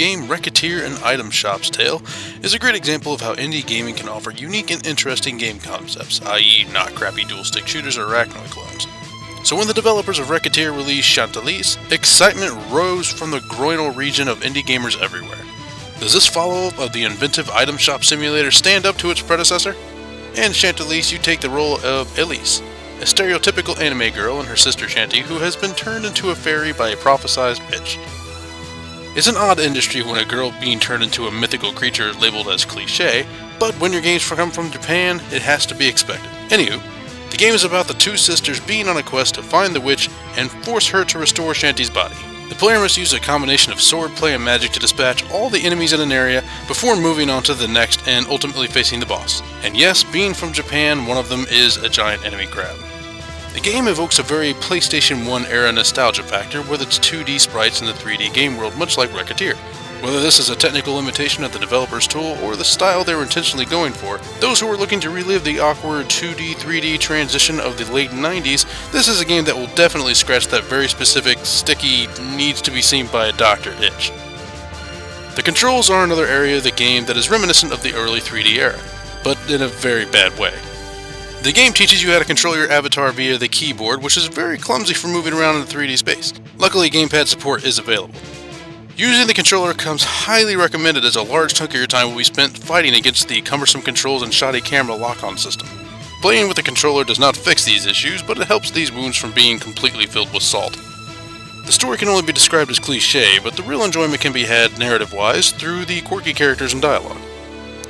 game, Recettear, an item shop's tale, is a great example of how indie gaming can offer unique and interesting game concepts, i.e. not crappy dual-stick shooters or arachnoid clones. So when the developers of Recettear released Chantelise, excitement rose from the groinal region of indie gamers everywhere. Does this follow-up of the inventive item shop simulator stand up to its predecessor? In Chantelise, you take the role of Elise, a stereotypical anime girl and her sister Shanti who has been turned into a fairy by a prophesized witch. It's an odd industry when a girl being turned into a mythical creature is labeled as cliché, but when your games come from Japan, it has to be expected. Anywho, the game is about the two sisters being on a quest to find the witch and force her to restore Shanti's body. The player must use a combination of swordplay and magic to dispatch all the enemies in an area before moving on to the next and ultimately facing the boss. And yes, being from Japan, one of them is a giant enemy crab. The game evokes a very PlayStation 1 era nostalgia factor with its 2D sprites in the 3D game world, much like Recettear. Whether this is a technical limitation of the developer's tool or the style they were intentionally going for, those who are looking to relive the awkward 2D 3D transition of the late 90s, this is a game that will definitely scratch that very specific, sticky, needs to be seen by a doctor itch. The controls are another area of the game that is reminiscent of the early 3D era, but in a very bad way. The game teaches you how to control your avatar via the keyboard, which is very clumsy for moving around in 3D space. Luckily, gamepad support is available. Using the controller comes highly recommended as a large chunk of your time will be spent fighting against the cumbersome controls and shoddy camera lock-on system. Playing with the controller does not fix these issues, but it helps these wounds from being completely filled with salt. The story can only be described as cliché, but the real enjoyment can be had narrative-wise through the quirky characters and dialogue.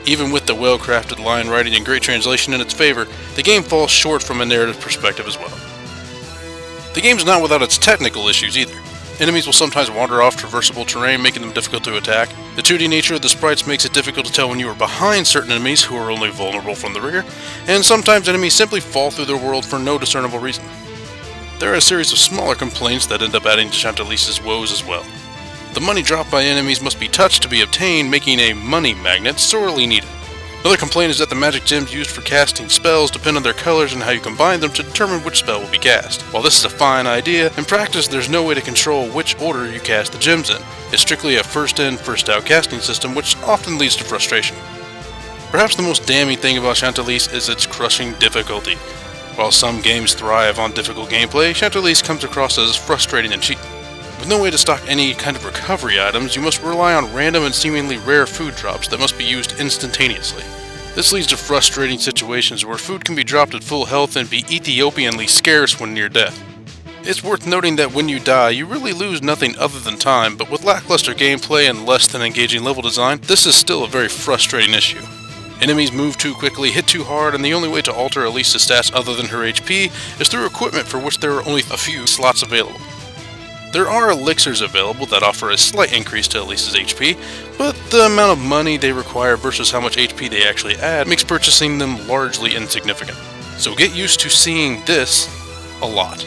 Even with the well-crafted line writing and great translation in its favor, the game falls short from a narrative perspective as well. The game's not without its technical issues either. Enemies will sometimes wander off traversable terrain, making them difficult to attack. The 2D nature of the sprites makes it difficult to tell when you are behind certain enemies who are only vulnerable from the rear, and sometimes enemies simply fall through their world for no discernible reason. There are a series of smaller complaints that end up adding to Chantelise's woes as well. The money dropped by enemies must be touched to be obtained, making a money magnet sorely needed. Another complaint is that the magic gems used for casting spells depend on their colors and how you combine them to determine which spell will be cast. While this is a fine idea, in practice there's no way to control which order you cast the gems in. It's strictly a first-in, first-out casting system, which often leads to frustration. Perhaps the most damning thing about Chantelise is its crushing difficulty. While some games thrive on difficult gameplay, Chantelise comes across as frustrating and cheap. With no way to stock any kind of recovery items, you must rely on random and seemingly rare food drops that must be used instantaneously. This leads to frustrating situations where food can be dropped at full health and be Ethiopianly scarce when near death. It's worth noting that when you die, you really lose nothing other than time, but with lackluster gameplay and less than engaging level design, this is still a very frustrating issue. Enemies move too quickly, hit too hard, and the only way to alter Elise's stats other than her HP is through equipment for which there are only a few slots available. There are elixirs available that offer a slight increase to Elise's HP, but the amount of money they require versus how much HP they actually add makes purchasing them largely insignificant. So get used to seeing this a lot.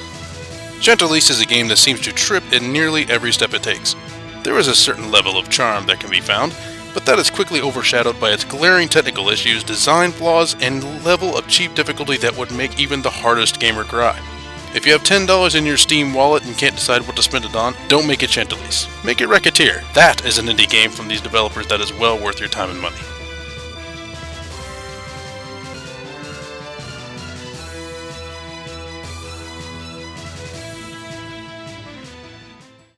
Chantelise is a game that seems to trip in nearly every step it takes. There is a certain level of charm that can be found, but that is quickly overshadowed by its glaring technical issues, design flaws, and level of cheap difficulty that would make even the hardest gamer cry. If you have $10 in your Steam wallet and can't decide what to spend it on, don't make it Chantelise. Make it Recettear. That is an indie game from these developers that is well worth your time and money.